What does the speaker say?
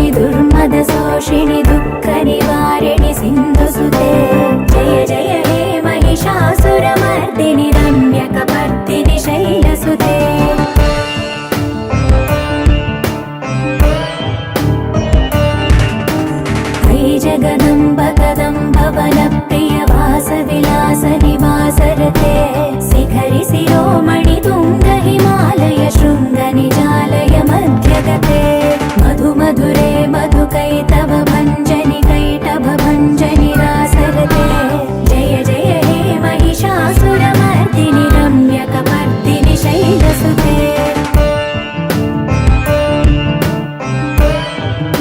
नाशिनि दुर्मदशोषिणि दुःखनिवारिणि सिन्धुसुते जय जय हे महिषासुरमर्दिनि रम्यकपर्दिनि शैलसुते जगदम्ब कदम्ब वनप्रिय वासविलास निवासरते शिखरि शिरोमणि तुङ्ग हिमालय शृङ्ग निजालय मध्यगते मधु मधुरे